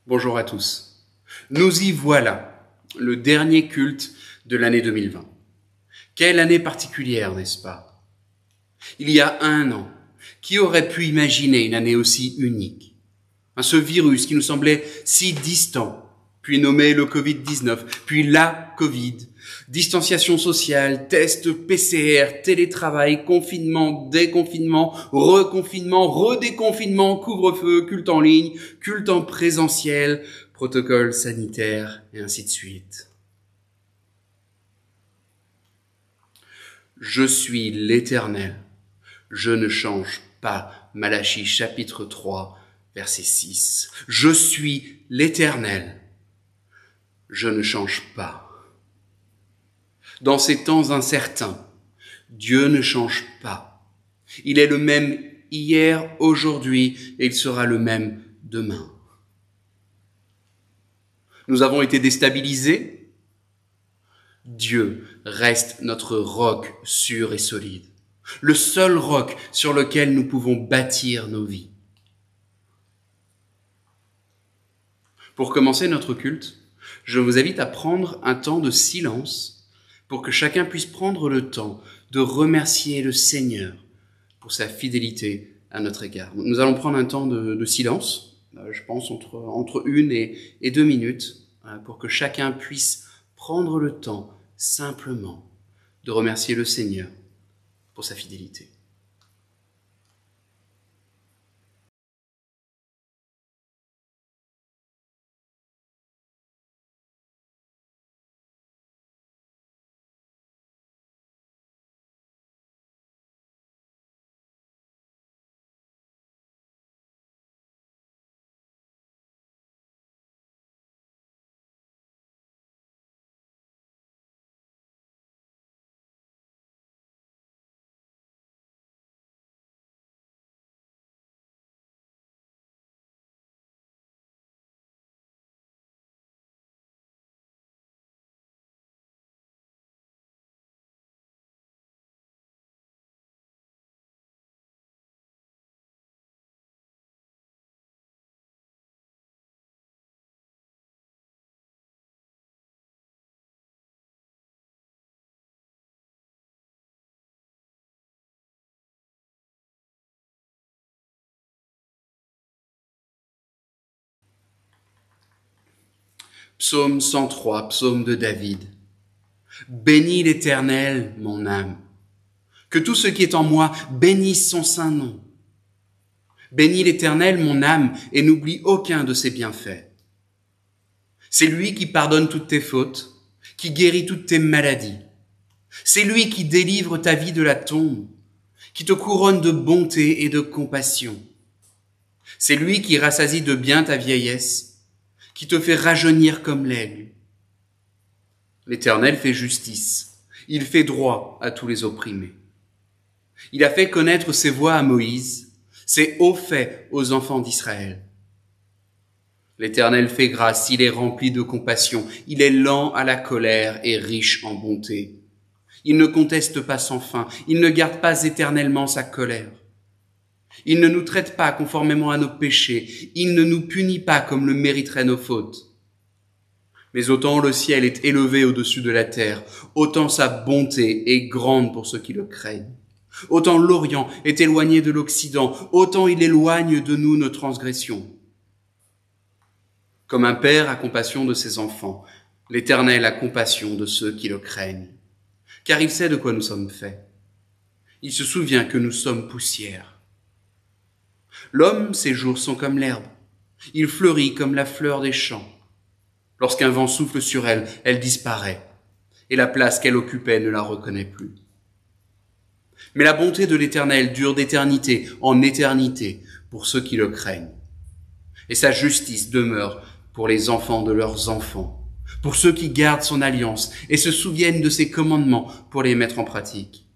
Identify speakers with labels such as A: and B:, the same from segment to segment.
A: Bonjour à tous. Nous y voilà, le dernier culte de l'année 2020. Quelle année particulière, n'est-ce pas? Il y a un an, qui aurait pu imaginer une année aussi unique? Ce virus qui nous semblait si distant, puis nommé le Covid-19, puis la Covid, distanciation sociale, tests PCR, télétravail, confinement, déconfinement, reconfinement, redéconfinement, couvre-feu, culte en ligne, culte en présentiel, protocole sanitaire, et ainsi de suite. Je suis l'Éternel, je ne change pas. Malachie chapitre 3, verset 6. Je suis l'Éternel, je ne change pas. Dans ces temps incertains, Dieu ne change pas. Il est le même hier, aujourd'hui, et il sera le même demain. Nous avons été déstabilisés. Dieu reste notre roc sûr et solide, le seul roc sur lequel nous pouvons bâtir nos vies. Pour commencer notre culte, je vous invite à prendre un temps de silence pour que chacun puisse prendre le temps de remercier le Seigneur pour sa fidélité à notre égard. Nous allons prendre un temps de silence, je pense entre 1 et 2 minutes, pour que chacun puisse prendre le temps simplement de remercier le Seigneur pour sa fidélité. Psaume 103, psaume de David. Bénis l'Éternel, mon âme. Que tout ce qui est en moi bénisse son saint nom. Bénis l'Éternel, mon âme, et n'oublie aucun de ses bienfaits. C'est lui qui pardonne toutes tes fautes, qui guérit toutes tes maladies. C'est lui qui délivre ta vie de la tombe, qui te couronne de bonté et de compassion. C'est lui qui rassasie de bien ta vieillesse, qui te fait rajeunir comme l'aigle. L'Éternel fait justice, il fait droit à tous les opprimés. Il a fait connaître ses voies à Moïse, ses hauts faits aux enfants d'Israël. L'Éternel fait grâce, il est rempli de compassion, il est lent à la colère et riche en bonté. Il ne conteste pas sans fin, il ne garde pas éternellement sa colère. Il ne nous traite pas conformément à nos péchés, il ne nous punit pas comme le mériteraient nos fautes. Mais autant le ciel est élevé au-dessus de la terre, autant sa bonté est grande pour ceux qui le craignent. Autant l'Orient est éloigné de l'Occident, autant il éloigne de nous nos transgressions. Comme un père a compassion de ses enfants, l'Éternel a compassion de ceux qui le craignent. Car il sait de quoi nous sommes faits. Il se souvient que nous sommes poussière. L'homme, ses jours sont comme l'herbe. Il fleurit comme la fleur des champs. Lorsqu'un vent souffle sur elle, elle disparaît, et la place qu'elle occupait ne la reconnaît plus. Mais la bonté de l'Éternel dure d'éternité en éternité pour ceux qui le craignent. Et sa justice demeure pour les enfants de leurs enfants, pour ceux qui gardent son alliance et se souviennent de ses commandements pour les mettre en pratique.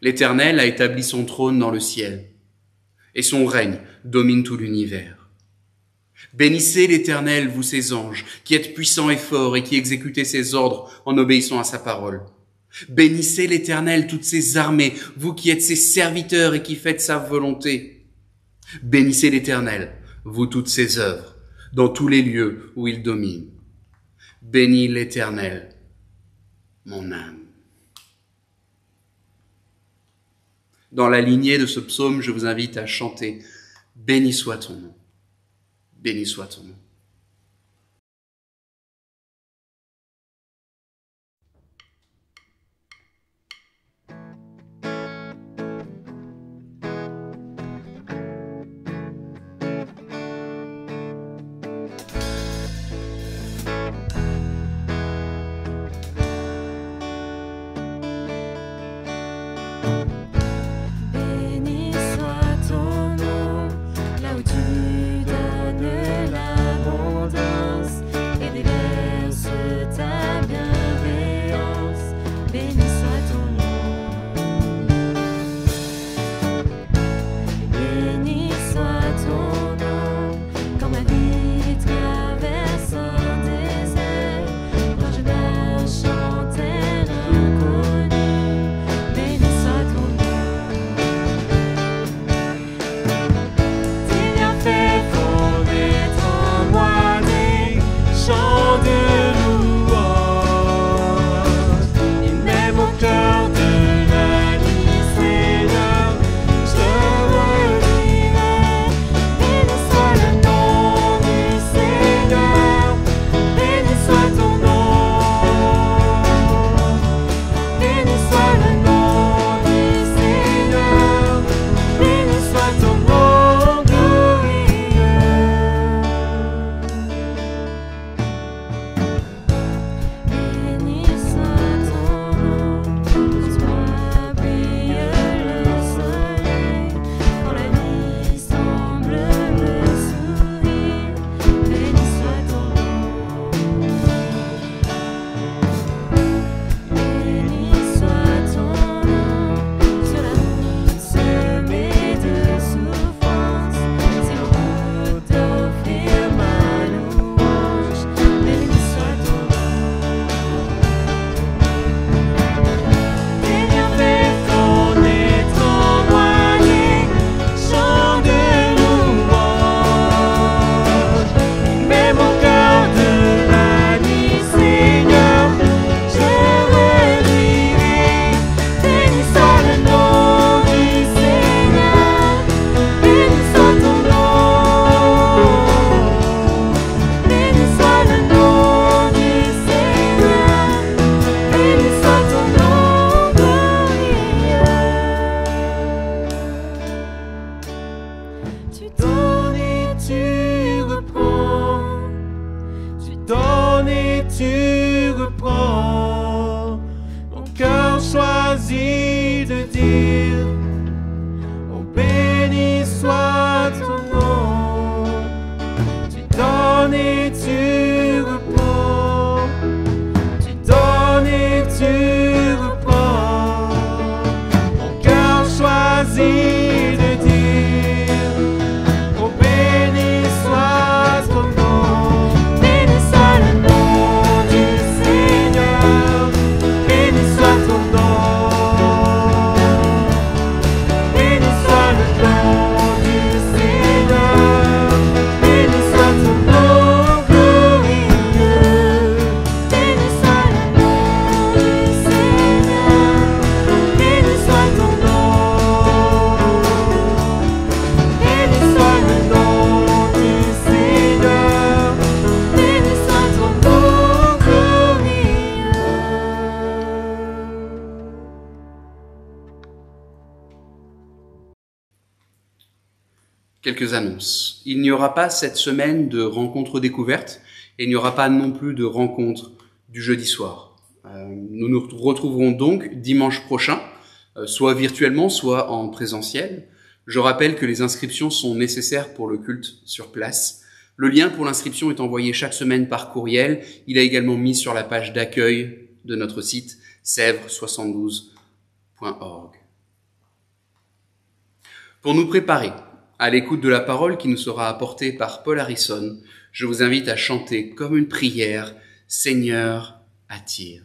A: L'Éternel a établi son trône dans le ciel, et son règne domine tout l'univers. Bénissez l'Éternel, vous ses anges, qui êtes puissants et forts et qui exécutez ses ordres en obéissant à sa parole. Bénissez l'Éternel, toutes ses armées, vous qui êtes ses serviteurs et qui faites sa volonté. Bénissez l'Éternel, vous toutes ses œuvres, dans tous les lieux où il domine. Bénis l'Éternel, mon âme. Dans la lignée de ce psaume, je vous invite à chanter « Béni soit ton nom, béni soit ton nom ».
B: tu reprends. Mon cœur choisit de dire: oh, béni soit ton nom. Tu donnes et tu reprends. Tu donnes et tu reprends. Mon cœur choisit de dire: oh, béni soit ton nom. Béni soit le nom du Seigneur. Béni soit ton nom. Béni soit le nom du Seigneur. Béni soit ton nom glorieux. Béni soit le nom du Seigneur. Béni soit ton nom. Béni soit le nom du Seigneur. Béni soit ton nom glorieux.
A: Quelques annonces. Il n'y aura pas cette semaine de rencontre découverte et il n'y aura pas non plus de rencontre du jeudi soir. Nous nous retrouverons donc dimanche prochain, soit virtuellement, soit en présentiel. Je rappelle que les inscriptions sont nécessaires pour le culte sur place. Le lien pour l'inscription est envoyé chaque semaine par courriel. Il est également mis sur la page d'accueil de notre site sèvres72.org. Pour nous préparer à l'écoute de la parole qui nous sera apportée par Paul Harrison, je vous invite à chanter comme une prière « Seigneur, attire ».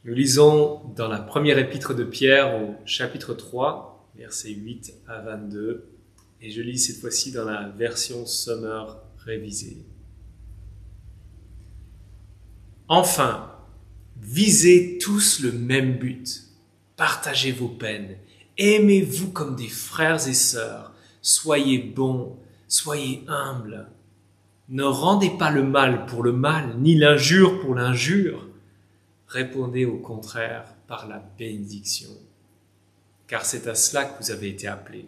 C: Nous lisons dans la première épître de Pierre au chapitre 3, versets 8 à 22, et je lis cette fois-ci dans la version Sommer révisée. Enfin, visez tous le même but, partagez vos peines, aimez-vous comme des frères et sœurs, soyez bons, soyez humbles. Ne rendez pas le mal pour le mal, ni l'injure pour l'injure. Répondez au contraire par la bénédiction, car c'est à cela que vous avez été appelés,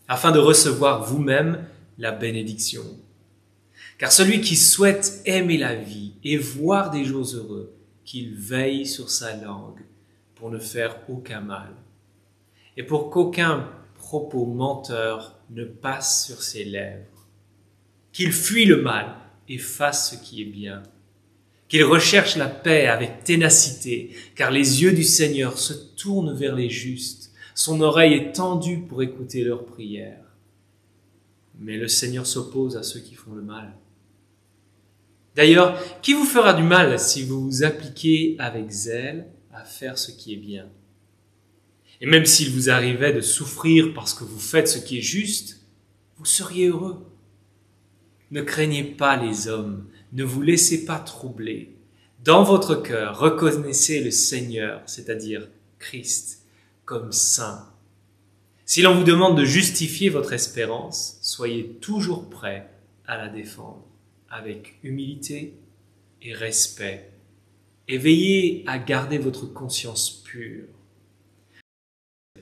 C: afin de recevoir vous-même la bénédiction. Car celui qui souhaite aimer la vie et voir des jours heureux, qu'il veille sur sa langue pour ne faire aucun mal, et pour qu'aucun propos menteur ne passe sur ses lèvres, qu'il fuit le mal et fasse ce qui est bien, qu'il recherche la paix avec ténacité, car les yeux du Seigneur se tournent vers les justes, son oreille est tendue pour écouter leurs prières. Mais le Seigneur s'oppose à ceux qui font le mal. D'ailleurs, qui vous fera du mal si vous vous appliquez avec zèle à faire ce qui est bien? Et même s'il vous arrivait de souffrir parce que vous faites ce qui est juste, vous seriez heureux. Ne craignez pas les hommes, ne vous laissez pas troubler. Dans votre cœur, reconnaissez le Seigneur, c'est-à-dire Christ, comme saint. Si l'on vous demande de justifier votre espérance, soyez toujours prêts à la défendre, avec humilité et respect, et veillez à garder votre conscience pure.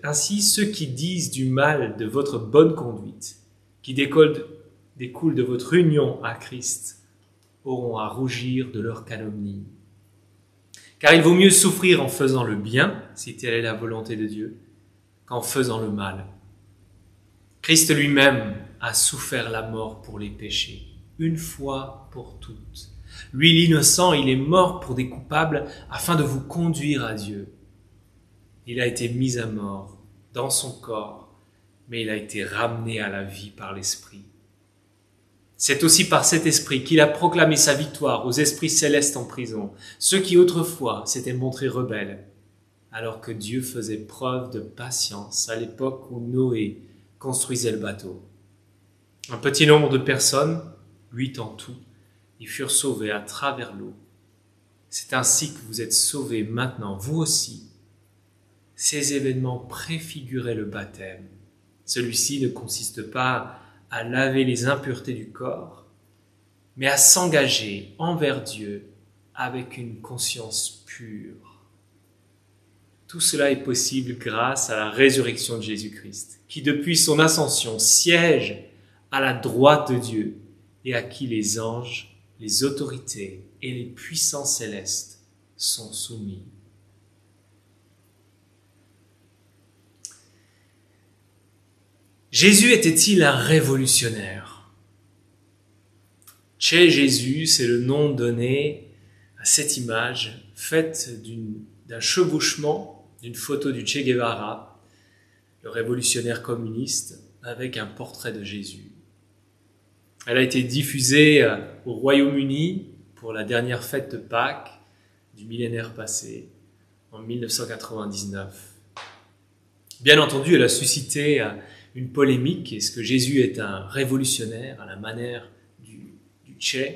C: Ainsi, ceux qui disent du mal de votre bonne conduite, qui découle de votre union à Christ, auront à rougir de leur calomnie. Car il vaut mieux souffrir en faisant le bien, si telle est la volonté de Dieu, qu'en faisant le mal. Christ lui-même a souffert la mort pour les péchés, une fois pour toutes. Lui, l'innocent, il est mort pour des coupables afin de vous conduire à Dieu. Il a été mis à mort dans son corps, mais il a été ramené à la vie par l'Esprit. C'est aussi par cet esprit qu'il a proclamé sa victoire aux esprits célestes en prison, ceux qui autrefois s'étaient montrés rebelles, alors que Dieu faisait preuve de patience à l'époque où Noé construisait le bateau. Un petit nombre de personnes, 8 en tout, y furent sauvées à travers l'eau. C'est ainsi que vous êtes sauvés maintenant, vous aussi. Ces événements préfiguraient le baptême. Celui-ci ne consiste pas à laver les impuretés du corps, mais à s'engager envers Dieu avec une conscience pure. Tout cela est possible grâce à la résurrection de Jésus-Christ, qui depuis son ascension siège à la droite de Dieu et à qui les anges, les autorités et les puissances célestes sont soumis. Jésus était-il un révolutionnaire? Che Jésus, c'est le nom donné à cette image faite d'un chevauchement d'une photo du Che Guevara, le révolutionnaire communiste, avec un portrait de Jésus. Elle a été diffusée au Royaume-Uni pour la dernière fête de Pâques du millénaire passé, en 1999. Bien entendu, elle a suscité une polémique. Est-ce que Jésus est un révolutionnaire à la manière du Che,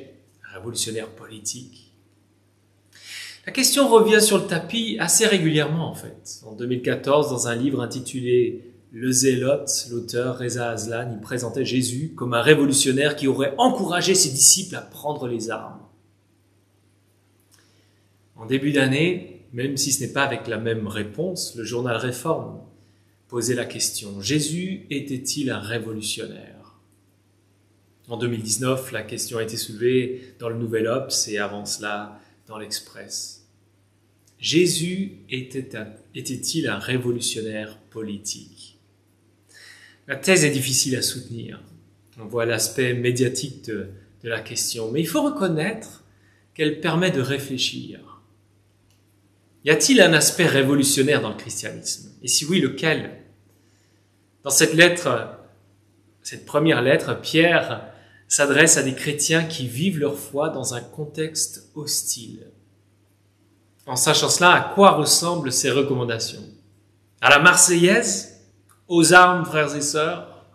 C: un révolutionnaire politique? La question revient sur le tapis assez régulièrement en fait. En 2014, dans un livre intitulé Le Zélote, l'auteur Reza Aslan y présentait Jésus comme un révolutionnaire qui aurait encouragé ses disciples à prendre les armes. En début d'année, même si ce n'est pas avec la même réponse, le journal Réforme posait la question: Jésus était-il un révolutionnaire? En 2019, la question a été soulevée dans le Nouvel Obs et avant cela dans l'Express. Jésus était-il un révolutionnaire politique? La thèse est difficile à soutenir. On voit l'aspect médiatique de la question, mais il faut reconnaître qu'elle permet de réfléchir. Y a-t-il un aspect révolutionnaire dans le christianisme? Et si oui, lequel? Dans cette première lettre, Pierre s'adresse à des chrétiens qui vivent leur foi dans un contexte hostile. En sachant cela, à quoi ressemblent ces recommandations? À la Marseillaise? Aux armes, frères et sœurs?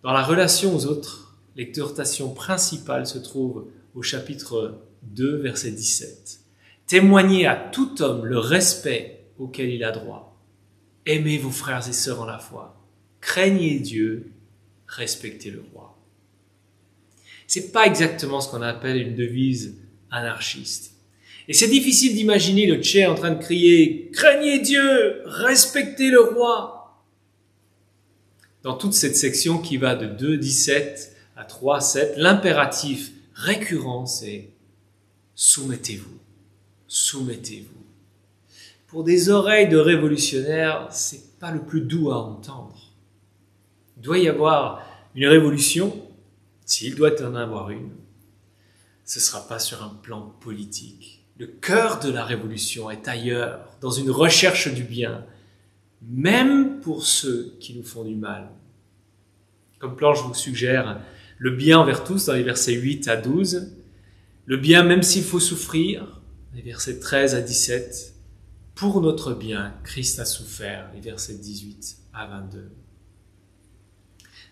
C: Dans la relation aux autres, l'exhortation principale se trouve au chapitre 2, verset 17. Témoignez à tout homme le respect auquel il a droit. Aimez vos frères et sœurs en la foi. Craignez Dieu, respectez le roi. C'est pas exactement ce qu'on appelle une devise anarchiste. Et c'est difficile d'imaginer le Tché en train de crier « Craignez Dieu, respectez le roi !» Dans toute cette section qui va de 2,17 à 3,7, l'impératif récurrent c'est « Soumettez-vous, soumettez-vous ». Pour des oreilles de révolutionnaires, c'est pas le plus doux à entendre. Il doit y avoir une révolution, s'il doit en avoir une, ce ne sera pas sur un plan politique. Le cœur de la révolution est ailleurs, dans une recherche du bien, même pour ceux qui nous font du mal. Comme plan, je vous suggère le bien envers tous dans les versets 8 à 12, le bien même s'il faut souffrir, les versets 13 à 17, pour notre bien, Christ a souffert, les versets 18 à 22.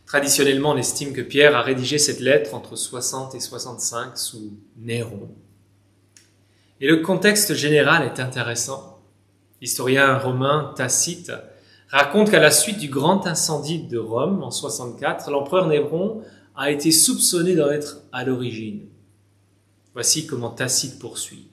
C: Traditionnellement, on estime que Pierre a rédigé cette lettre entre 60 et 65 sous Néron. Et le contexte général est intéressant. L'historien romain Tacite raconte qu'à la suite du grand incendie de Rome en 64, l'empereur Néron a été soupçonné d'en être à l'origine. Voici comment Tacite poursuit.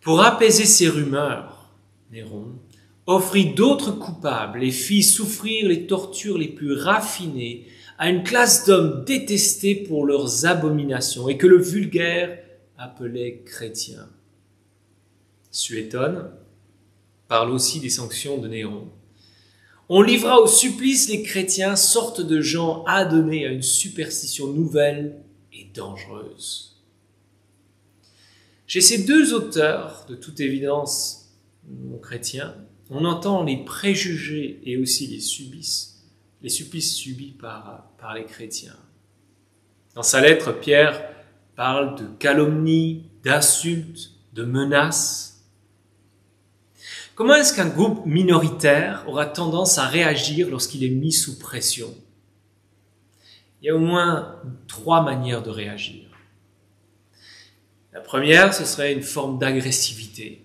C: Pour apaiser ces rumeurs, Néron offrit d'autres coupables et fit souffrir les tortures les plus raffinées à une classe d'hommes détestés pour leurs abominations et que le vulgaire appelait chrétiens. Suétone parle aussi des sanctions de Néron. On livra au supplice les chrétiens, sorte de gens adonnés à une superstition nouvelle et dangereuse. Chez ces deux auteurs, de toute évidence non chrétiens, on entend les préjugés et aussi les supplices subis par les chrétiens. Dans sa lettre, Pierre parle de calomnie, d'insultes, de menaces. Comment est-ce qu'un groupe minoritaire aura tendance à réagir lorsqu'il est mis sous pression? Il y a au moins 3 manières de réagir. La première, ce serait une forme d'agressivité.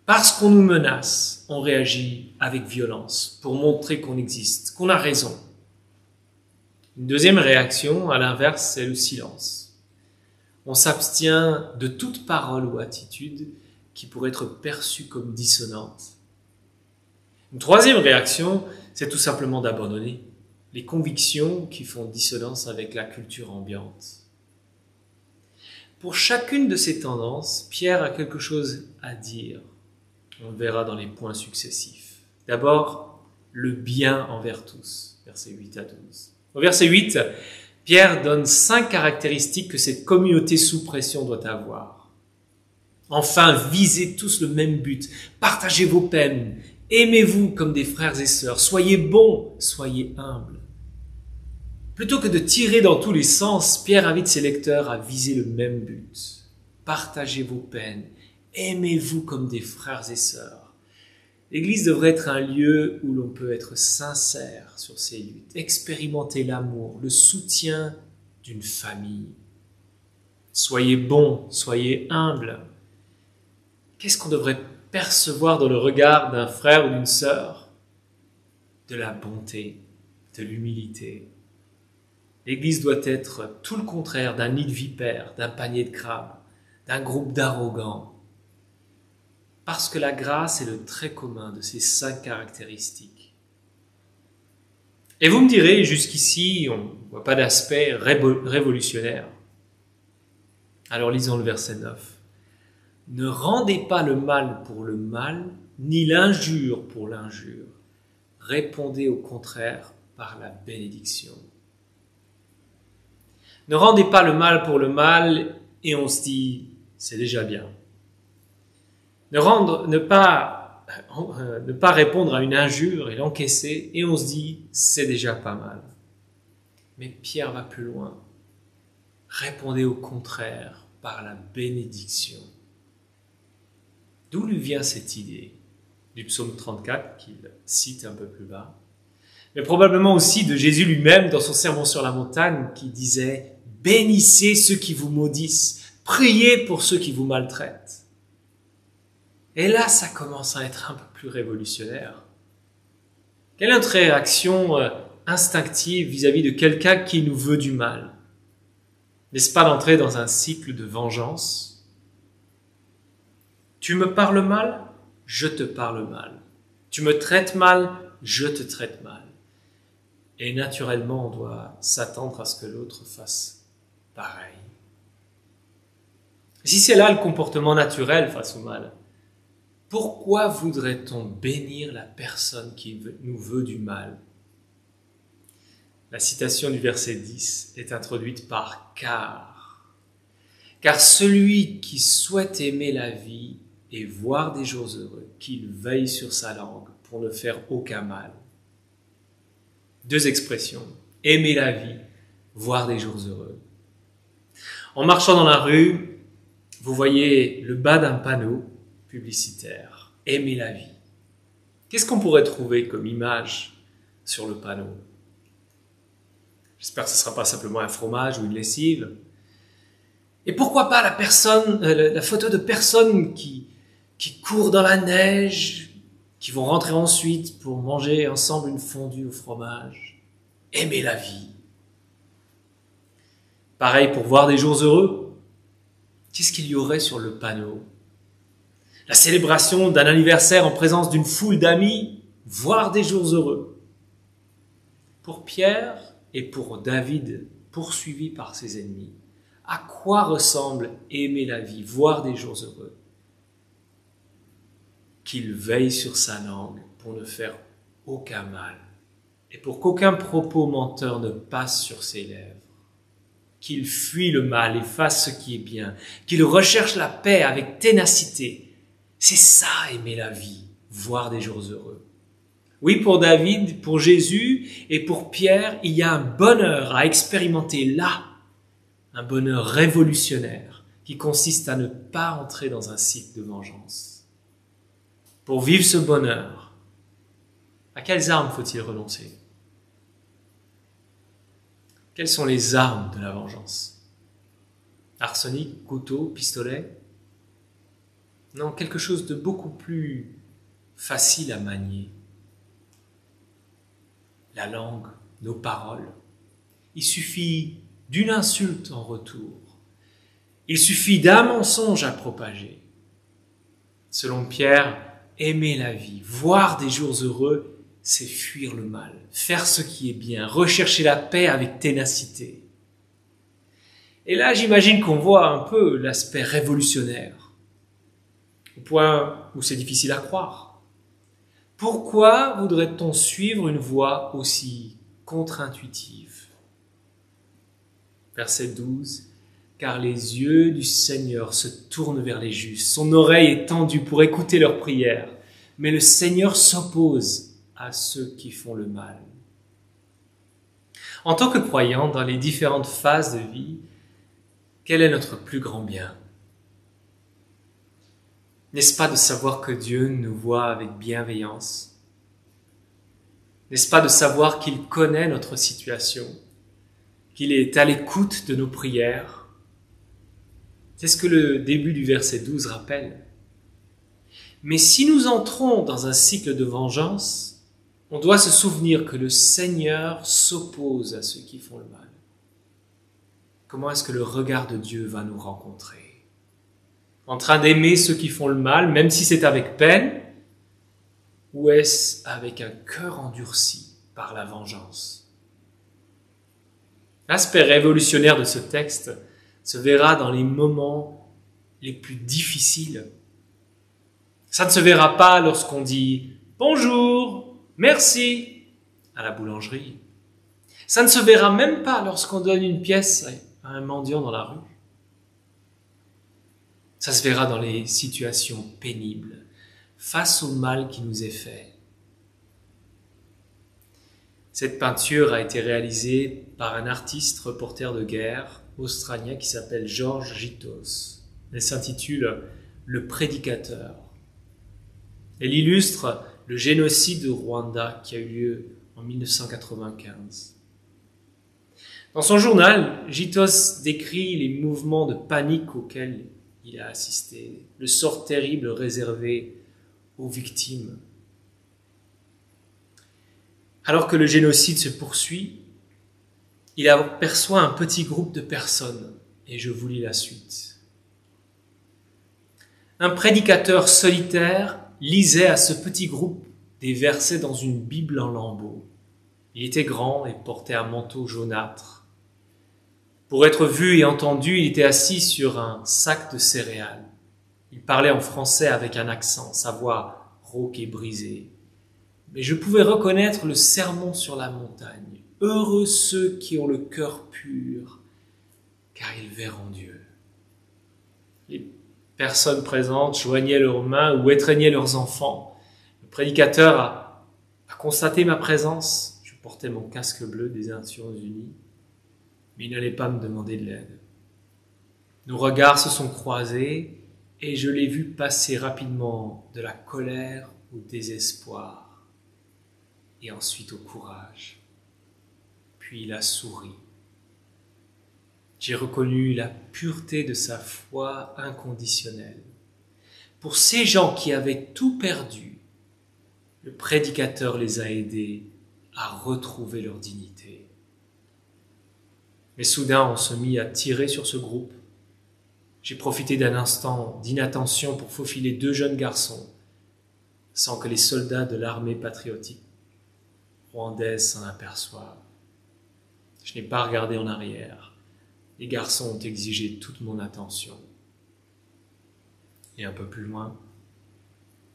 C: Parce qu'on nous menace, on réagit avec violence pour montrer qu'on existe, qu'on a raison. Une deuxième réaction, à l'inverse, c'est le silence. On s'abstient de toute parole ou attitude qui pourrait être perçue comme dissonante. Une troisième réaction, c'est tout simplement d'abandonner les convictions qui font dissonance avec la culture ambiante. Pour chacune de ces tendances, Pierre a quelque chose à dire. On le verra dans les points successifs. D'abord, le bien envers tous, versets 8 à 12. Au verset 8, Pierre donne 5 caractéristiques que cette communauté sous pression doit avoir. Enfin, visez tous le même but, partagez vos peines, aimez-vous comme des frères et sœurs, soyez bons, soyez humbles. Plutôt que de tirer dans tous les sens, Pierre invite ses lecteurs à viser le même but. Partagez vos peines, aimez-vous comme des frères et sœurs. L'Église devrait être un lieu où l'on peut être sincère sur ses luttes, expérimenter l'amour, le soutien d'une famille. Soyez bons, soyez humbles. Qu'est-ce qu'on devrait percevoir dans le regard d'un frère ou d'une sœur? De la bonté, de l'humilité. L'Église doit être tout le contraire d'un nid de vipères, d'un panier de crabes, d'un groupe d'arrogants. Parce que la grâce est le trait commun de ces 5 caractéristiques. Et vous me direz, jusqu'ici, on ne voit pas d'aspect révolutionnaire. Alors lisons le verset 9. Ne rendez pas le mal pour le mal, ni l'injure pour l'injure. Répondez au contraire par la bénédiction. Ne rendez pas le mal pour le mal et on se dit, c'est déjà bien. Ne pas répondre à une injure et l'encaisser et on se dit, c'est déjà pas mal. Mais Pierre va plus loin. Répondez au contraire par la bénédiction. D'où lui vient cette idée? Du psaume 34 qu'il cite un peu plus bas, mais probablement aussi de Jésus lui-même dans son sermon sur la montagne qui disait « Bénissez ceux qui vous maudissent, priez pour ceux qui vous maltraitent ». Et là, ça commence à être un peu plus révolutionnaire. Quelle est notre réaction instinctive vis-à-vis de quelqu'un qui nous veut du mal? N'est-ce pas d'entrer dans un cycle de vengeance? Tu me parles mal, je te parle mal. Tu me traites mal, je te traite mal. Et naturellement, on doit s'attendre à ce que l'autre fasse pareil. Si c'est là le comportement naturel face au mal, pourquoi voudrait-on bénir la personne qui nous veut du mal? La citation du verset 10 est introduite par « car ». Car celui qui souhaite aimer la vie et voir des jours heureux, qu'il veille sur sa langue pour ne faire aucun mal. Deux expressions, aimer la vie, voir des jours heureux. En marchant dans la rue, vous voyez le bas d'un panneau publicitaire, aimer la vie. Qu'est-ce qu'on pourrait trouver comme image sur le panneau? J'espère que ce ne sera pas simplement un fromage ou une lessive. Et pourquoi pas la photo de personnes qui courent dans la neige, qui vont rentrer ensuite pour manger ensemble une fondue au fromage. Aimer la vie. Pareil pour voir des jours heureux. Qu'est-ce qu'il y aurait sur le panneau? La célébration d'un anniversaire en présence d'une foule d'amis, voir des jours heureux. Pour Pierre et pour David, poursuivi par ses ennemis, à quoi ressemble aimer la vie, voir des jours heureux? Qu'il veille sur sa langue pour ne faire aucun mal et pour qu'aucun propos menteur ne passe sur ses lèvres. Qu'il fuit le mal et fasse ce qui est bien, qu'il recherche la paix avec ténacité. C'est ça, aimer la vie, voir des jours heureux. Oui, pour David, pour Jésus et pour Pierre, il y a un bonheur à expérimenter là, un bonheur révolutionnaire qui consiste à ne pas entrer dans un cycle de vengeance. Pour vivre ce bonheur, à quelles armes faut-il renoncer? Quelles sont les armes de la vengeance? Arsenic, couteau, pistolet? Non, quelque chose de beaucoup plus facile à manier. La langue, nos paroles. Il suffit d'une insulte en retour. Il suffit d'un mensonge à propager. Selon Pierre, aimer la vie, voir des jours heureux, c'est fuir le mal, faire ce qui est bien, rechercher la paix avec ténacité. Et là, j'imagine qu'on voit un peu l'aspect révolutionnaire, au point où c'est difficile à croire. Pourquoi voudrait-on suivre une voie aussi contre-intuitive? Verset 12. Car les yeux du Seigneur se tournent vers les justes, son oreille est tendue pour écouter leurs prières, mais le Seigneur s'oppose à ceux qui font le mal. En tant que croyants, dans les différentes phases de vie, quel est notre plus grand bien? N'est-ce pas de savoir que Dieu nous voit avec bienveillance? N'est-ce pas de savoir qu'il connaît notre situation, qu'il est à l'écoute de nos prières? C'est ce que le début du verset 12 rappelle. Mais si nous entrons dans un cycle de vengeance, on doit se souvenir que le Seigneur s'oppose à ceux qui font le mal. Comment est-ce que le regard de Dieu va nous rencontrer? En train d'aimer ceux qui font le mal, même si c'est avec peine, ou est-ce avec un cœur endurci par la vengeance? L'aspect révolutionnaire de ce texte se verra dans les moments les plus difficiles. Ça ne se verra pas lorsqu'on dit « bonjour, merci » à la boulangerie. Ça ne se verra même pas lorsqu'on donne une pièce à un mendiant dans la rue. Ça se verra dans les situations pénibles, face au mal qui nous est fait. Cette peinture a été réalisée par un artiste reporter de guerre australien qui s'appelle George Gitos. Elle s'intitule « Le prédicateur ». Elle illustre le génocide du Rwanda qui a eu lieu en 1995. Dans son journal, Gitos décrit les mouvements de panique auxquels il a assisté, le sort terrible réservé aux victimes. Alors que le génocide se poursuit, il aperçoit un petit groupe de personnes, et je vous lis la suite. Un prédicateur solitaire lisait à ce petit groupe des versets dans une Bible en lambeaux. Il était grand et portait un manteau jaunâtre. Pour être vu et entendu, il était assis sur un sac de céréales. Il parlait en français avec un accent, sa voix rauque et brisée. Mais je pouvais reconnaître le sermon sur la montagne. Heureux ceux qui ont le cœur pur, car ils verront Dieu. Les personnes présentes joignaient leurs mains ou étreignaient leurs enfants. Le prédicateur a constaté ma présence. Je portais mon casque bleu des Nations Unies, mais il n'allait pas me demander de l'aide. Nos regards se sont croisés et je l'ai vu passer rapidement de la colère au désespoir et ensuite au courage. Puis il a souri. J'ai reconnu la pureté de sa foi inconditionnelle. Pour ces gens qui avaient tout perdu, le prédicateur les a aidés à retrouver leur dignité. Mais soudain, on se mit à tirer sur ce groupe. J'ai profité d'un instant d'inattention pour faufiler 2 jeunes garçons, sans que les soldats de l'armée patriotique rwandaise s'en aperçoivent. Je n'ai pas regardé en arrière. Les garçons ont exigé toute mon attention. Et un peu plus loin,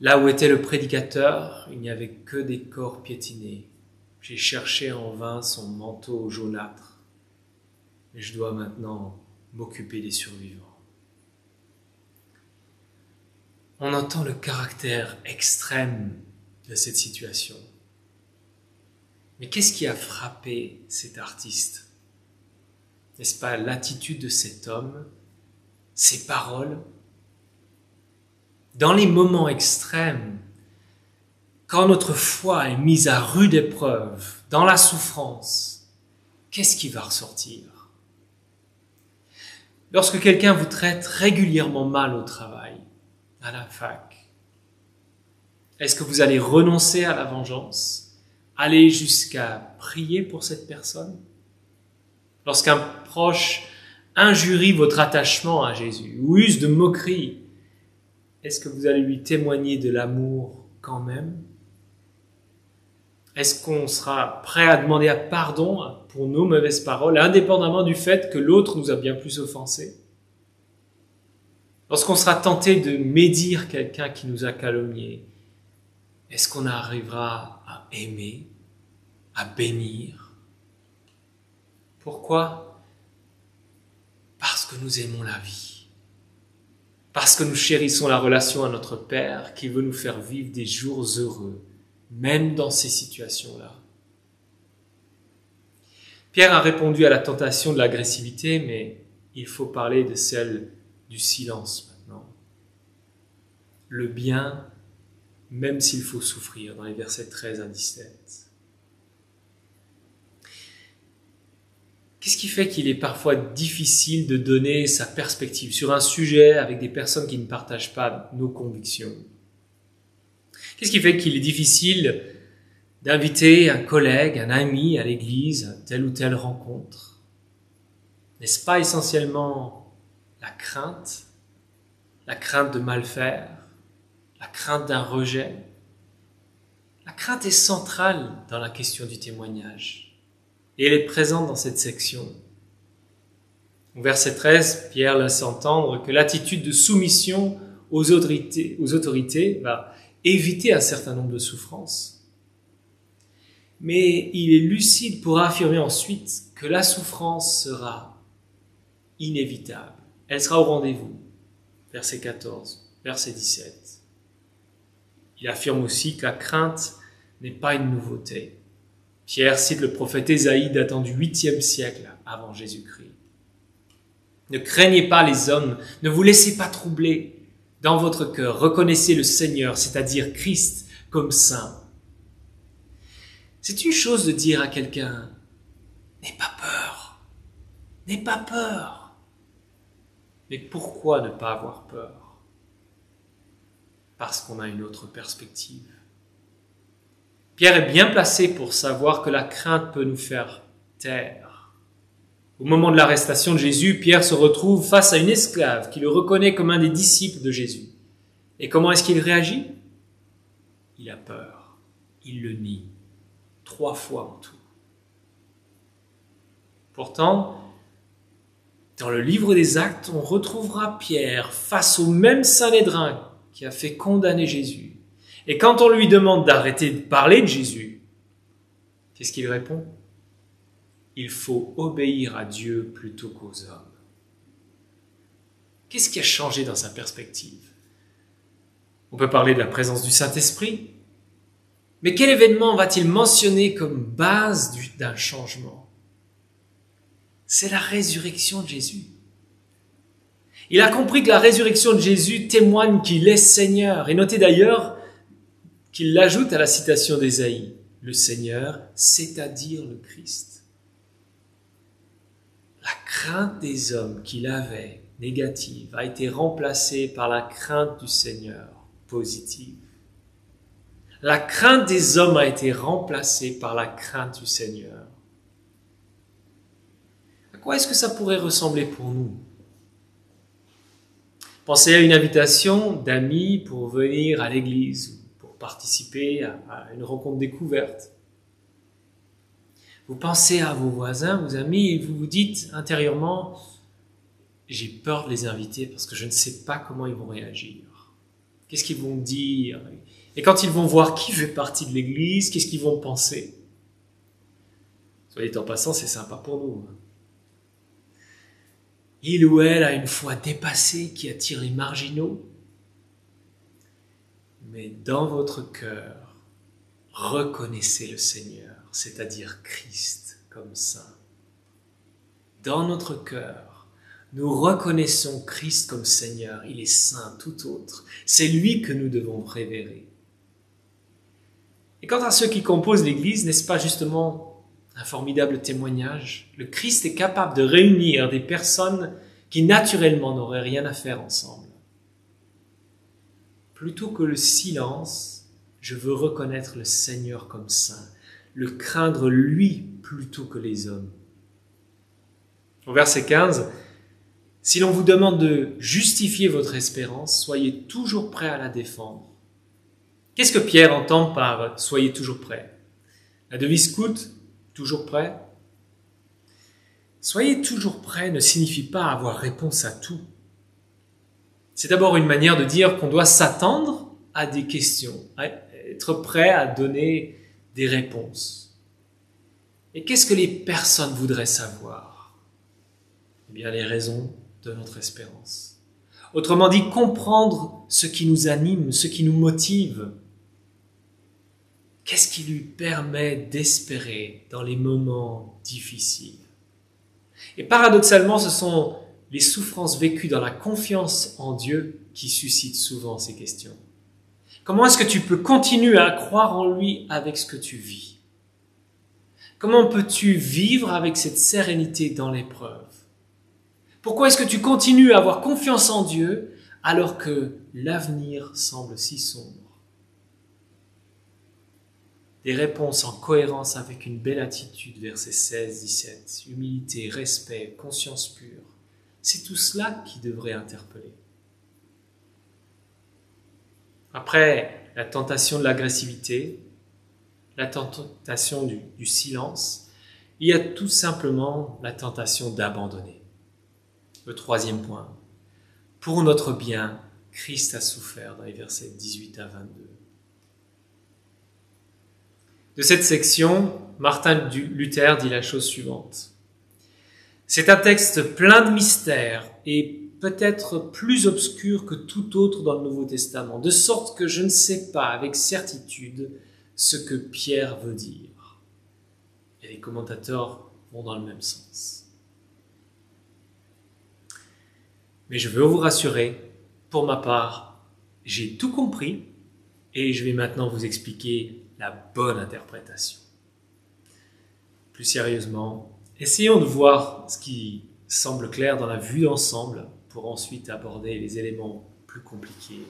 C: là où était le prédicateur, il n'y avait que des corps piétinés. J'ai cherché en vain son manteau jaunâtre. Et je dois maintenant m'occuper des survivants. On entend le caractère extrême de cette situation. Mais qu'est-ce qui a frappé cet artiste? N'est-ce pas l'attitude de cet homme, ses paroles? Dans les moments extrêmes, quand notre foi est mise à rude épreuve, dans la souffrance, qu'est-ce qui va ressortir? Lorsque quelqu'un vous traite régulièrement mal au travail, à la fac, est-ce que vous allez renoncer à la vengeance? Aller jusqu'à prier pour cette personne? Lorsqu'un proche injurie votre attachement à Jésus ou use de moquerie, est-ce que vous allez lui témoigner de l'amour quand même? Est-ce qu'on sera prêt à demander pardon pour nos mauvaises paroles, indépendamment du fait que l'autre nous a bien plus offensés? Lorsqu'on sera tenté de médire quelqu'un qui nous a calomniés, est-ce qu'on arrivera à aimer, à bénir? Pourquoi? Parce que nous aimons la vie. Parce que nous chérissons la relation à notre Père qui veut nous faire vivre des jours heureux, même dans ces situations-là. Pierre a répondu à la tentation de l'agressivité, mais il faut parler de celle du silence maintenant. Le bien, même s'il faut souffrir, dans les versets 13 à 17. Qu'est-ce qui fait qu'il est parfois difficile de donner sa perspective sur un sujet avec des personnes qui ne partagent pas nos convictions? Qu'est-ce qui fait qu'il est difficile d'inviter un collègue, un ami à l'église, à telle ou telle rencontre? N'est-ce pas essentiellement la crainte de mal faire, la crainte d'un rejet? La crainte est centrale dans la question du témoignage. Et elle est présente dans cette section. Au verset 13, Pierre laisse entendre que l'attitude de soumission aux autorités va éviter un certain nombre de souffrances. Mais il est lucide pour affirmer ensuite que la souffrance sera inévitable. Elle sera au rendez-vous. Verset 14, verset 17. Il affirme aussi que la crainte n'est pas une nouveauté. Pierre cite le prophète Ésaïe datant du 8e siècle avant Jésus-Christ. Ne craignez pas les hommes, ne vous laissez pas troubler. dans votre cœur, reconnaissez le Seigneur, c'est-à-dire Christ, comme saint. C'est une chose de dire à quelqu'un, n'aie pas peur, n'aie pas peur. Mais pourquoi ne pas avoir peur? Parce qu'on a une autre perspective. Pierre est bien placé pour savoir que la crainte peut nous faire taire. Au moment de l'arrestation de Jésus, Pierre se retrouve face à une esclave qui le reconnaît comme un des disciples de Jésus. Et comment est-ce qu'il réagit? Il a peur. Il le nie. 3 fois en tout. Pourtant, dans le livre des Actes, on retrouvera Pierre face au même Sanhédrin qui a fait condamner Jésus. Et quand on lui demande d'arrêter de parler de Jésus, qu'est-ce qu'il répond? Il faut obéir à Dieu plutôt qu'aux hommes. Qu'est-ce qui a changé dans sa perspective? On peut parler de la présence du Saint-Esprit, mais quel événement va-t-il mentionner comme base d'un changement? C'est la résurrection de Jésus. Il a compris que la résurrection de Jésus témoigne qu'il est Seigneur. Et notez d'ailleurs qu'il l'ajoute à la citation d'Ésaïe. Le Seigneur, c'est-à-dire le Christ. La crainte des hommes qu'il avait, négative, a été remplacée par la crainte du Seigneur, positive. La crainte des hommes a été remplacée par la crainte du Seigneur. À quoi est-ce que ça pourrait ressembler pour nous? Pensez à une invitation d'amis pour venir à l'église, pour participer à une rencontre découverte. Vous pensez à vos voisins, vos amis, et vous vous dites intérieurement, j'ai peur de les inviter parce que je ne sais pas comment ils vont réagir. Qu'est-ce qu'ils vont dire? Et quand ils vont voir qui fait partie de l'église, qu'est-ce qu'ils vont penser? Soyez en passant, c'est sympa pour nous. Il ou elle a une foi dépassée qui attire les marginaux. Mais dans votre cœur, reconnaissez le Seigneur, c'est-à-dire Christ comme saint. Dans notre cœur, nous reconnaissons Christ comme Seigneur. Il est saint, tout autre. C'est lui que nous devons révérer. Et quant à ceux qui composent l'Église, n'est-ce pas justement un formidable témoignage? Le Christ est capable de réunir des personnes qui naturellement n'auraient rien à faire ensemble. Plutôt que le silence, je veux reconnaître le Seigneur comme saint, le craindre lui plutôt que les hommes. Au verset 15, si l'on vous demande de justifier votre espérance, soyez toujours prêts à la défendre. Qu'est-ce que Pierre entend par « soyez toujours prêts » ? La devise scout, toujours prêt. Soyez toujours prêts ne signifie pas avoir réponse à tout. C'est d'abord une manière de dire qu'on doit s'attendre à des questions, à être prêt à donner des réponses. Et qu'est-ce que les personnes voudraient savoir? Eh bien, les raisons de notre espérance. Autrement dit, comprendre ce qui nous anime, ce qui nous motive. Qu'est-ce qui lui permet d'espérer dans les moments difficiles? Et paradoxalement, ce sont les souffrances vécues dans la confiance en Dieu qui suscitent souvent ces questions. Comment est-ce que tu peux continuer à croire en lui avec ce que tu vis? Comment peux-tu vivre avec cette sérénité dans l'épreuve? Pourquoi est-ce que tu continues à avoir confiance en Dieu alors que l'avenir semble si sombre? Des réponses en cohérence avec une belle attitude, versets 16-17, humilité, respect, conscience pure. C'est tout cela qui devrait interpeller. Après la tentation de l'agressivité, la tentation du silence, il y a tout simplement la tentation d'abandonner. Le troisième point, pour notre bien, Christ a souffert dans les versets 18 à 22. De cette section, Martin Luther dit la chose suivante. C'est un texte plein de mystères et peut-être plus obscur que tout autre dans le Nouveau Testament, de sorte que je ne sais pas avec certitude ce que Pierre veut dire. Et les commentateurs vont dans le même sens. Mais je veux vous rassurer, pour ma part, j'ai tout compris et je vais maintenant vous expliquer la bonne interprétation. Plus sérieusement, essayons de voir ce qui semble clair dans la vue d'ensemble pour ensuite aborder les éléments plus compliqués.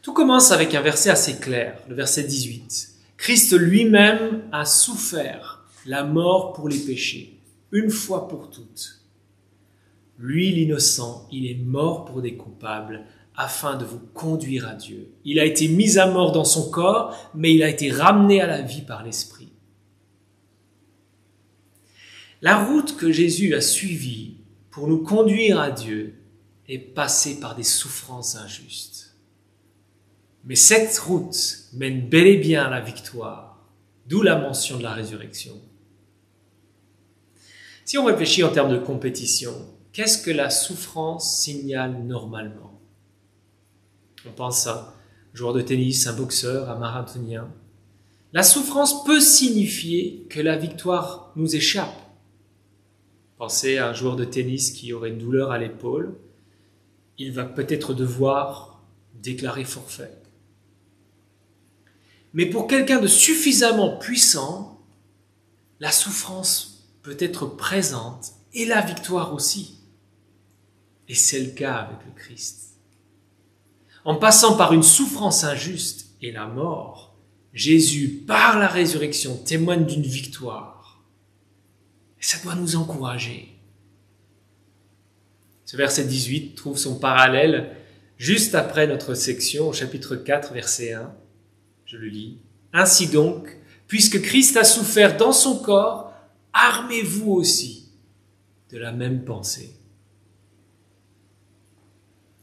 C: Tout commence avec un verset assez clair, le verset 18. Christ lui-même a souffert la mort pour les péchés, une fois pour toutes. Lui, l'innocent, il est mort pour des coupables, afin de vous conduire à Dieu. Il a été mis à mort dans son corps, mais il a été ramené à la vie par l'Esprit. La route que Jésus a suivie pour nous conduire à Dieu est passée par des souffrances injustes. Mais cette route mène bel et bien à la victoire, d'où la mention de la résurrection. Si on réfléchit en termes de compétition, qu'est-ce que la souffrance signale normalement? On pense à un joueur de tennis, un boxeur, un marathonien. La souffrance peut signifier que la victoire nous échappe. Pensez à un joueur de tennis qui aurait une douleur à l'épaule. Il va peut-être devoir déclarer forfait. Mais pour quelqu'un de suffisamment puissant, la souffrance peut être présente et la victoire aussi. Et c'est le cas avec le Christ. En passant par une souffrance injuste et la mort, Jésus, par la résurrection, témoigne d'une victoire. Et ça doit nous encourager. Ce verset 18 trouve son parallèle juste après notre section au chapitre 4, verset 1. Je le lis. Ainsi donc, puisque Christ a souffert dans son corps, armez-vous aussi de la même pensée.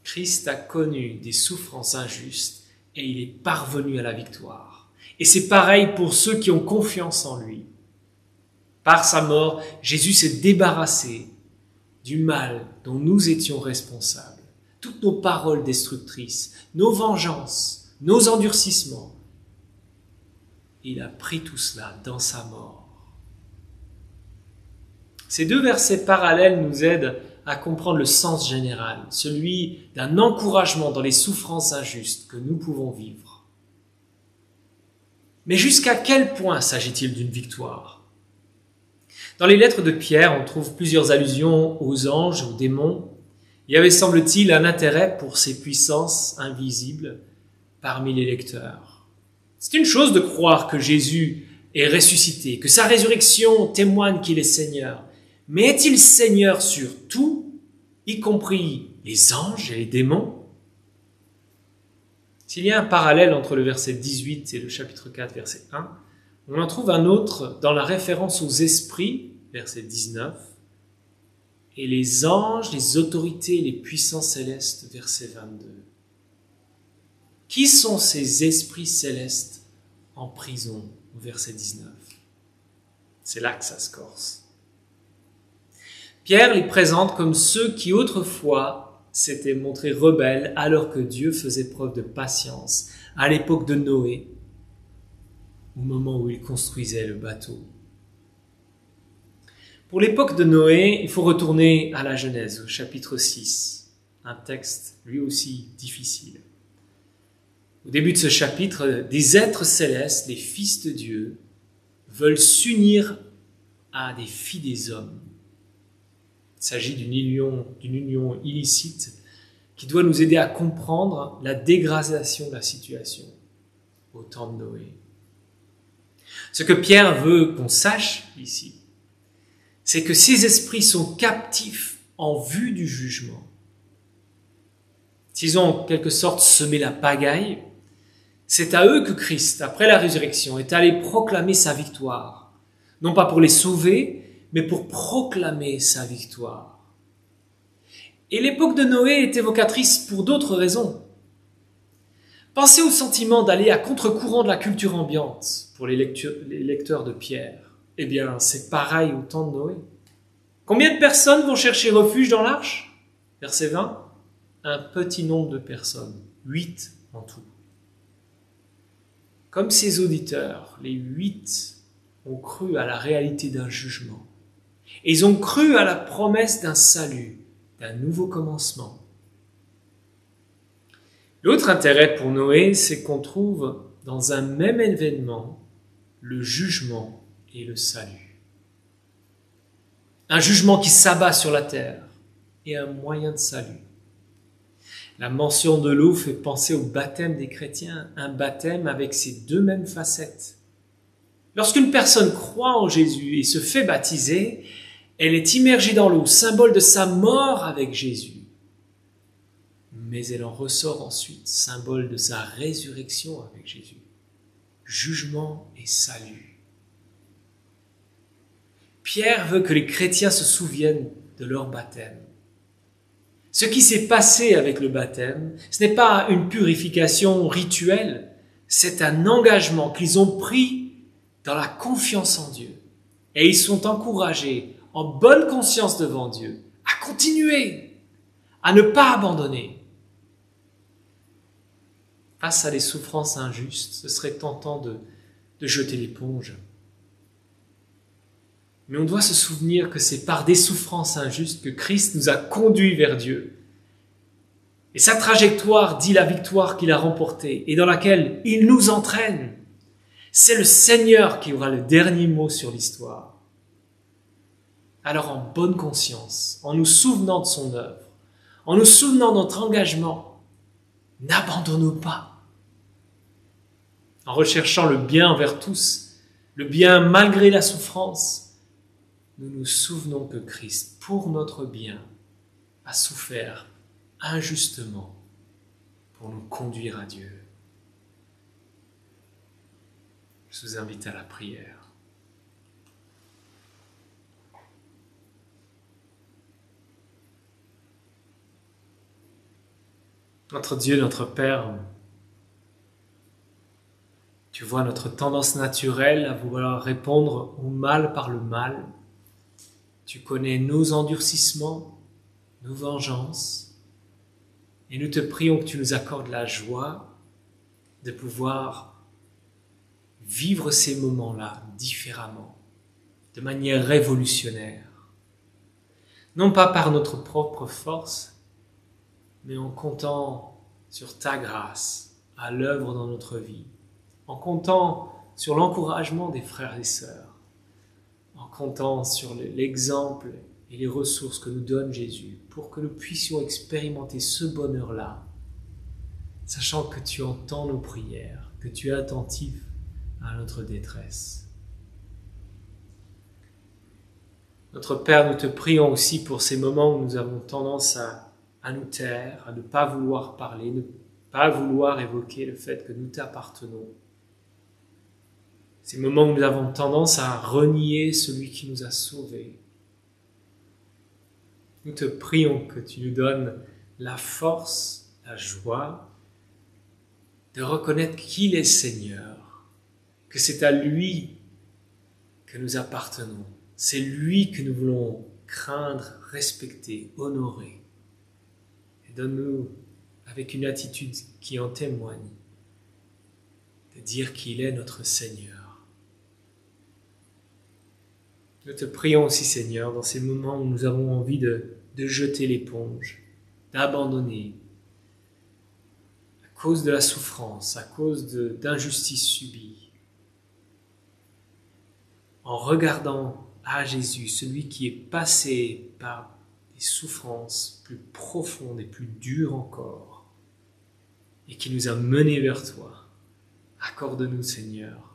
C: Christ a connu des souffrances injustes et il est parvenu à la victoire. Et c'est pareil pour ceux qui ont confiance en lui. Par sa mort, Jésus s'est débarrassé du mal dont nous étions responsables. Toutes nos paroles destructrices, nos vengeances, nos endurcissements. Il a pris tout cela dans sa mort. Ces deux versets parallèles nous aident à comprendre le sens général, celui d'un encouragement dans les souffrances injustes que nous pouvons vivre. Mais jusqu'à quel point s'agit-il d'une victoire? Dans les lettres de Pierre, on trouve plusieurs allusions aux anges, aux démons. Il y avait, semble-t-il, un intérêt pour ces puissances invisibles parmi les lecteurs. C'est une chose de croire que Jésus est ressuscité, que sa résurrection témoigne qu'il est Seigneur. Mais est-il Seigneur sur tout, y compris les anges et les démons? S'il y a un parallèle entre le verset 18 et le chapitre 4, verset 1, on en trouve un autre dans la référence aux esprits, verset 19, et les anges, les autorités, les puissances célestes, verset 22. Qui sont ces esprits célestes en prison, au verset 19? C'est là que ça se corse. Pierre les présente comme ceux qui autrefois s'étaient montrés rebelles alors que Dieu faisait preuve de patience à l'époque de Noé, au moment où il construisait le bateau. Pour l'époque de Noé, il faut retourner à la Genèse, au chapitre 6, un texte lui aussi difficile. Au début de ce chapitre, des êtres célestes, les fils de Dieu, veulent s'unir à des filles des hommes. Il s'agit d'une union illicite qui doit nous aider à comprendre la dégradation de la situation au temps de Noé. Ce que Pierre veut qu'on sache ici, c'est que ces esprits sont captifs en vue du jugement. S'ils ont en quelque sorte semé la pagaille, c'est à eux que Christ, après la résurrection, est allé proclamer sa victoire. Non pas pour les sauver, mais pour proclamer sa victoire. Et l'époque de Noé est évocatrice pour d'autres raisons. Pensez au sentiment d'aller à contre-courant de la culture ambiante pour les lecteurs de Pierre. Eh bien, c'est pareil au temps de Noé. Combien de personnes vont chercher refuge dans l'arche? Verset 20. Un petit nombre de personnes, 8 en tout. Comme ces auditeurs, les 8 ont cru à la réalité d'un jugement. Et ils ont cru à la promesse d'un salut, d'un nouveau commencement. L'autre intérêt pour Noé, c'est qu'on trouve dans un même événement le jugement et le salut. Un jugement qui s'abat sur la terre et un moyen de salut. La mention de l'eau fait penser au baptême des chrétiens, un baptême avec ces deux mêmes facettes. Lorsqu'une personne croit en Jésus et se fait baptiser, elle est immergée dans l'eau, symbole de sa mort avec Jésus. Mais elle en ressort ensuite, symbole de sa résurrection avec Jésus. Jugement et salut. Pierre veut que les chrétiens se souviennent de leur baptême. Ce qui s'est passé avec le baptême, ce n'est pas une purification rituelle, c'est un engagement qu'ils ont pris dans la confiance en Dieu. Et ils sont encouragés, en bonne conscience devant Dieu, à continuer, à ne pas abandonner. Face à des souffrances injustes, ce serait tentant de jeter l'éponge. Mais on doit se souvenir que c'est par des souffrances injustes que Christ nous a conduits vers Dieu. Et sa trajectoire dit la victoire qu'il a remportée et dans laquelle il nous entraîne. C'est le Seigneur qui aura le dernier mot sur l'histoire. Alors en bonne conscience, en nous souvenant de son œuvre, en nous souvenant de notre engagement, n'abandonnons pas. En recherchant le bien envers tous, le bien malgré la souffrance, nous nous souvenons que Christ, pour notre bien, a souffert injustement pour nous conduire à Dieu. Je vous invite à la prière. Notre Dieu, notre Père, tu vois notre tendance naturelle à vouloir répondre au mal par le mal. Tu connais nos endurcissements, nos vengeances, et nous te prions que tu nous accordes la joie de pouvoir vivre ces moments-là différemment, de manière révolutionnaire. Non pas par notre propre force, mais en comptant sur ta grâce à l'œuvre dans notre vie, en comptant sur l'encouragement des frères et sœurs, en comptant sur l'exemple et les ressources que nous donne Jésus pour que nous puissions expérimenter ce bonheur-là, sachant que tu entends nos prières, que tu es attentif à notre détresse. Notre Père, nous te prions aussi pour ces moments où nous avons tendance à nous taire, à ne pas vouloir parler, ne pas vouloir évoquer le fait que nous t'appartenons. Ces moments où nous avons tendance à renier celui qui nous a sauvés. Nous te prions que tu nous donnes la force, la joie de reconnaître qu'il est Seigneur, que c'est à lui que nous appartenons. C'est lui que nous voulons craindre, respecter, honorer. Et donne-nous, avec une attitude qui en témoigne, de dire qu'il est notre Seigneur. Nous te prions aussi, Seigneur, dans ces moments où nous avons envie de jeter l'éponge, d'abandonner, à cause de la souffrance, à cause d'injustices subies, en regardant à Jésus, celui qui est passé par des souffrances plus profondes et plus dures encore, et qui nous a menés vers toi. Accorde-nous, Seigneur,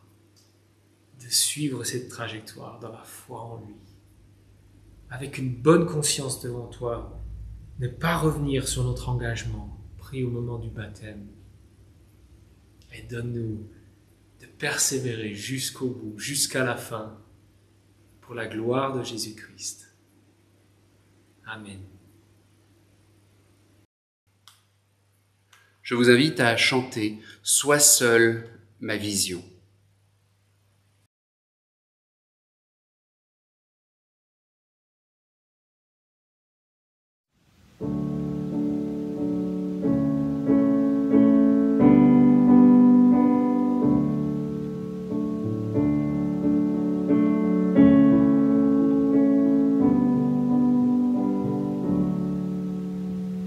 C: de suivre cette trajectoire dans la foi en lui, avec une bonne conscience devant toi, ne pas revenir sur notre engagement pris au moment du baptême, et donne-nous de persévérer jusqu'au bout, jusqu'à la fin, pour la gloire de Jésus-Christ. Amen.
A: Je vous invite à chanter « Sois seul ma vision ».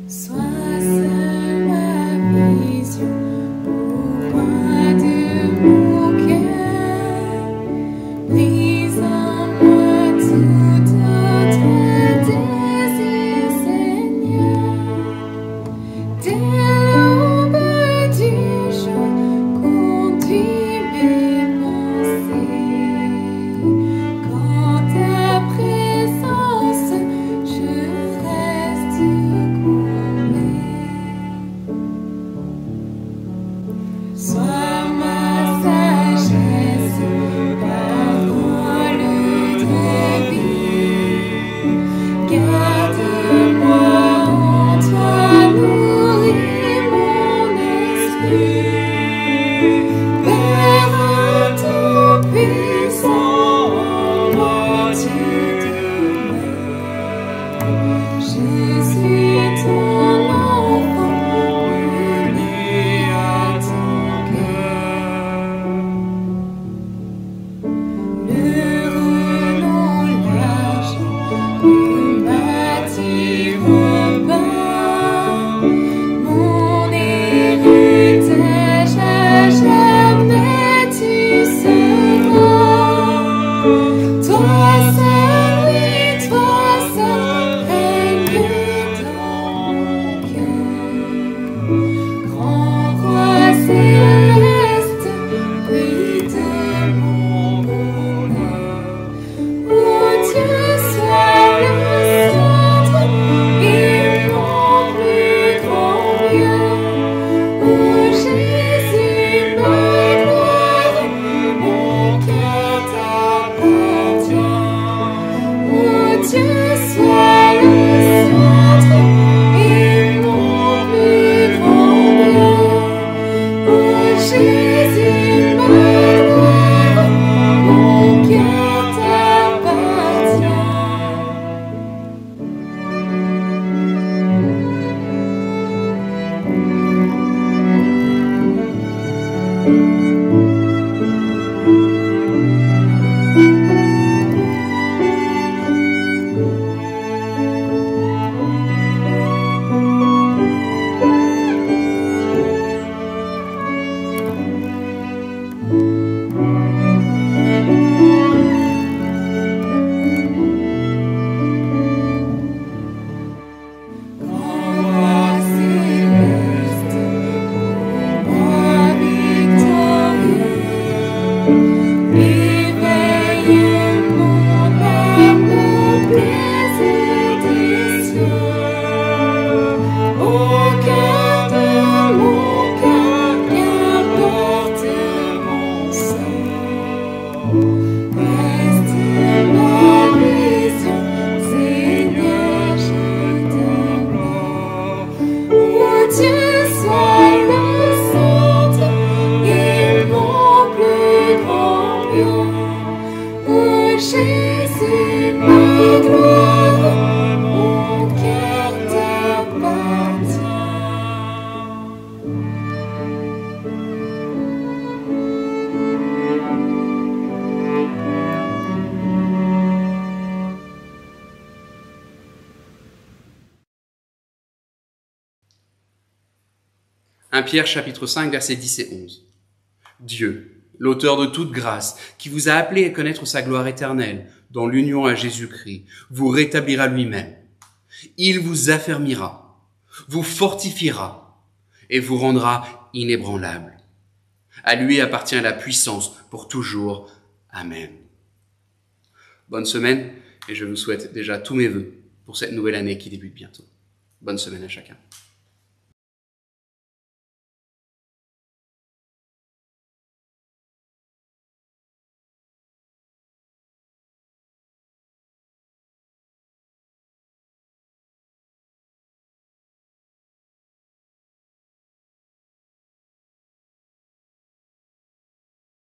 B: Sois seul ma vision.
A: 1 Pierre chapitre 5 versets 10 et 11. Dieu, l'auteur de toute grâce, qui vous a appelé à connaître sa gloire éternelle dans l'union à Jésus-Christ, vous rétablira lui-même. Il vous affermira, vous fortifiera et vous rendra inébranlable. À lui appartient la puissance pour toujours. Amen. Bonne semaine et je vous souhaite déjà tous mes vœux pour cette nouvelle année qui débute bientôt. Bonne semaine à chacun.